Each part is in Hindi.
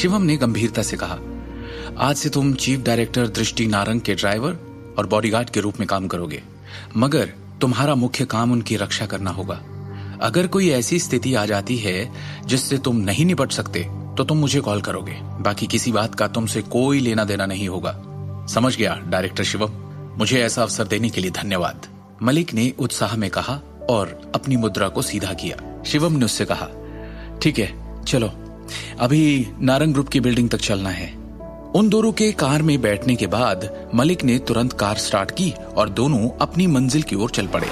शिवम ने गंभीरता से कहा, आज से तुम चीफ डायरेक्टर दृष्टि नारंग के ड्राइवर और बॉडीगार्ड के रूप में काम करोगे, मगर तुम्हारा मुख्य काम उनकी रक्षा करना होगा। अगर कोई ऐसी स्थिति आ जाती है जिससे तुम नहीं निपट सकते तो तुम मुझे कॉल करोगे, बाकी किसी बात का तुमसे कोई लेना देना नहीं होगा। समझ गया डायरेक्टर शिवम, मुझे ऐसा अवसर देने के लिए धन्यवाद, मलिक ने उत्साह में कहा और अपनी मुद्रा को सीधा किया। शिवम ने उससे कहा, ठीक है चलो, अभी नारंग ग्रुप की बिल्डिंग तक चलना है। उन दोनों के कार में बैठने के बाद मलिक ने तुरंत कार स्टार्ट की और दोनों अपनी मंजिल की ओर चल पड़े।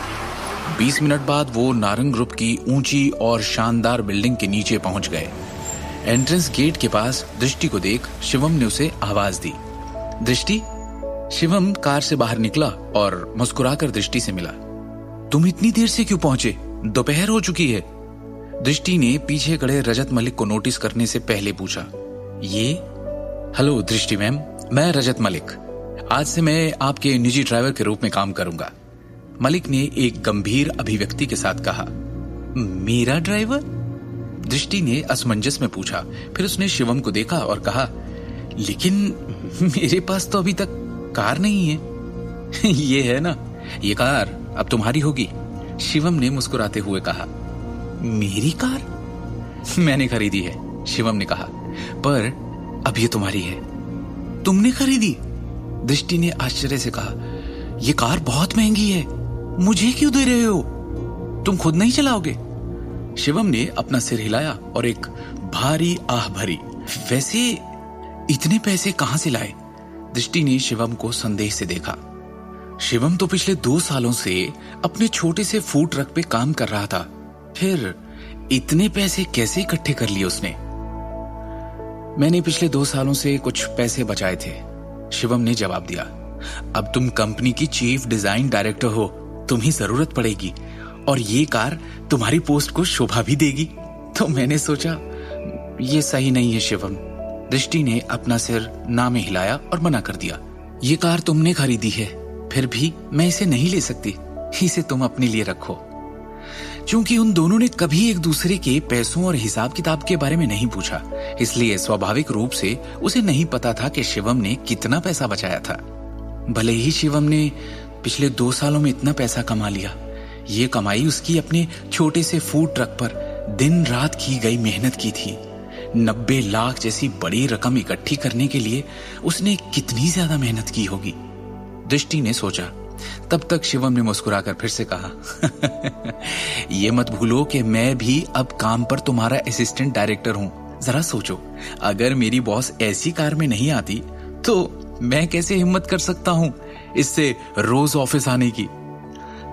20 मिनट बाद वो नारंग ग्रुप की ऊंची और शानदार बिल्डिंग के नीचे पहुंच गए। एंट्रेंस गेट के पास दृष्टि को देख शिवम ने उसे आवाज दी, दृष्टि। शिवम कार से बाहर निकला और मुस्कुराकर दृष्टि से मिला। तुम इतनी देर से क्यों पहुंचे? दोपहर हो चुकी है। दृष्टि ने पीछे खड़े रजत मलिक को नोटिस करने से पहले पूछा। ये? हेलो दृष्टि मैम, मैं रजत मलिक। आज से मैं आपके निजी ड्राइवर के रूप में काम करूंगा, मलिक ने एक गंभीर अभिव्यक्ति के साथ कहा। मेरा ड्राइवर? दृष्टि ने असमंजस में पूछा। फिर उसने शिवम को देखा और कहा, लेकिन मेरे पास तो अभी तक कार नहीं है। ये है ना, ये कार अब तुम्हारी होगी, शिवम ने मुस्कुराते हुए कहा। मेरी कार? मैंने खरीदी है, शिवम ने कहा, पर अब ये तुम्हारी है। तुमने खरीदी? दृष्टि ने आश्चर्य से कहा। ये कार बहुत महंगी है, मुझे क्यों दे रहे हो? तुम खुद नहीं चलाओगे? शिवम ने अपना सिर हिलाया और एक भारी आह भरी। वैसे इतने पैसे कहां से लाए? दृष्टि ने शिवम को संदेह से देखा। शिवम तो पिछले 2 सालों से अपने छोटे से फूड ट्रक पे काम कर रहा था, फिर इतने पैसे कैसे इकट्ठे कर लिए उसने? मैंने पिछले 2 सालों से कुछ पैसे बचाए थे, शिवम ने जवाब दिया। अब तुम कंपनी की चीफ डिजाइन डायरेक्टर हो, तुम्हें जरूरत पड़ेगी और ये कार तुम्हारी पोस्ट को शोभा भी देगी, तो मैंने सोचा ये सही नहीं है शिवम। दृष्टि ने अपना सिर ना में हिलाया और मना कर दिया। ये कार तुमने खरीदी है, फिर भी मैं इसे नहीं ले सकती, इसे तुम अपने लिए रखो। चूंकि उन दोनों ने कभी एक दूसरे के पैसों और हिसाब किताब के बारे में नहीं पूछा, इसलिए स्वाभाविक रूप से उसे नहीं पता था कि शिवम ने कितना पैसा बचाया था। भले ही शिवम ने पिछले 2 सालों में इतना पैसा कमा लिया, ये कमाई उसकी अपने छोटे से फूड ट्रक पर दिन रात की गई मेहनत की थी। 90 लाख जैसी बड़ी रकम इकट्ठी करने के लिए उसने कितनी ज्यादा मेहनत की होगी, दृष्टि ने सोचा। तब तक शिवम ने मुस्कुराकर फिर से कहा, ये मत भूलो कि मैं भी अब काम पर तुम्हारा असिस्टेंट डायरेक्टर हूं। जरा सोचो, अगर मेरी बॉस ऐसी कार में नहीं आती तो मैं कैसे हिम्मत कर सकता हूं इससे रोज ऑफिस आने की।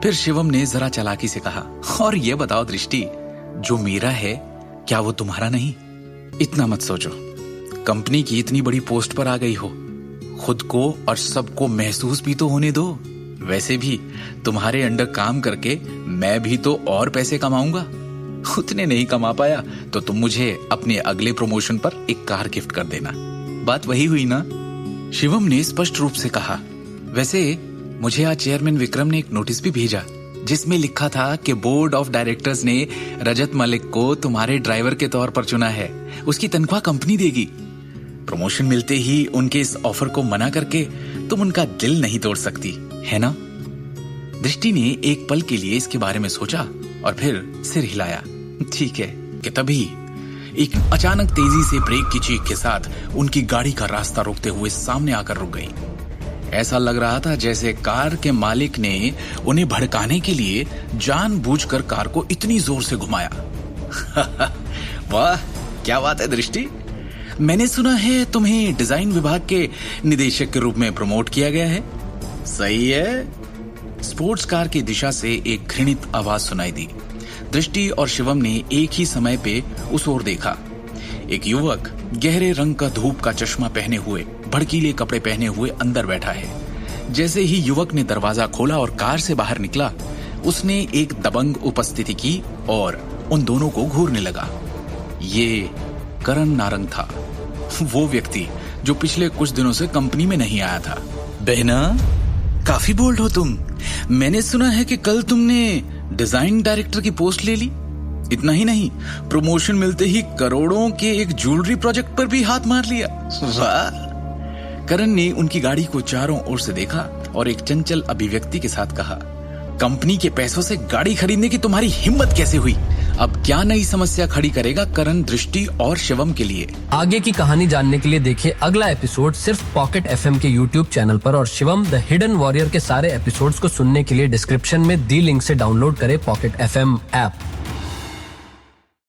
फिर शिवम ने जरा चालाकी से कहा, और ये बताओ दृष्टि, जो मेरा है क्या वो तुम्हारा नहीं? इतना मत सोचो, कंपनी की इतनी बड़ी पोस्ट पर आ गई हो, खुद को और सबको महसूस भी तो होने दो। वैसे भी तुम्हारे अंडर काम करके मैं भी तो और पैसे कमाऊंगा। उतने नहीं कमा पाया तो तुम मुझे अपने अगले प्रमोशन पर एक कार गिफ्ट कर देना। बात वही हुई ना? शिवम ने स्पष्ट रूप से कहा। वैसे मुझे आज चेयरमैन विक्रम ने एक नोटिस भी भेजा, जिसमें लिखा था कि बोर्ड ऑफ डायरेक्टर्स ने रजत मलिक को तुम्हारे ड्राइवर के तौर पर चुना है। उसकी तनख्वाह कंपनी देगी। प्रमोशन मिलते ही उनके इस ऑफर को मना करके तुम उनका दिल नहीं तोड़ सकती, है ना? दृष्टि ने एक पल के लिए इसके बारे में सोचा और फिर सिर हिलाया। ठीक है। कि तभी एक अचानक तेजी से ब्रेक की चीख के साथ उनकी गाड़ी का रास्ता रोकते हुए सामने आकर रुक गई। ऐसा लग रहा था जैसे कार के मालिक ने उन्हें भड़काने के लिए जानबूझकर कार को इतनी जोर से घुमाया। वाह, क्या बात है दृष्टि, मैंने सुना है तुम्हें डिजाइन विभाग के निदेशक के रूप में प्रमोट किया गया है। सही है। स्पोर्ट्स कार की दिशा से एक घृणित आवाज सुनाई दी। दृष्टि और शिवम ने एक ही समय पे उस ओर देखा। एक युवक गहरे रंग का धूप का चश्मा पहने हुए, भड़कीले कपड़े पहने हुए अंदर बैठा है। जैसे ही युवक ने दरवाजा खोला और कार से बाहर निकला, उसने एक दबंग उपस्थिति की और उन दोनों को घूरने लगा। ये करण नारंग था, वो व्यक्ति जो पिछले कुछ दिनों से कंपनी में नहीं आया था। बहना, काफी बोल्ड हो तुम। मैंने सुना है कि कल तुमने डिजाइन डायरेक्टर की पोस्ट ले ली। इतना ही नहीं, प्रमोशन मिलते ही करोड़ों के एक ज्वेलरी प्रोजेक्ट पर भी हाथ मार लिया। वाह। करण ने उनकी गाड़ी को चारों ओर से देखा और एक चंचल अभिव्यक्ति के साथ कहा, कंपनी के पैसों से गाड़ी खरीदने की तुम्हारी हिम्मत कैसे हुई? अब क्या नई समस्या खड़ी करेगा करण, दृष्टि और शिवम के लिए? आगे की कहानी जानने के लिए देखिए अगला एपिसोड सिर्फ पॉकेट एफएम के यूट्यूब चैनल पर, और शिवम द हिडन वॉरियर के सारे एपिसोड्स को सुनने के लिए डिस्क्रिप्शन में दी लिंक से डाउनलोड करें पॉकेट एफएम ऐप।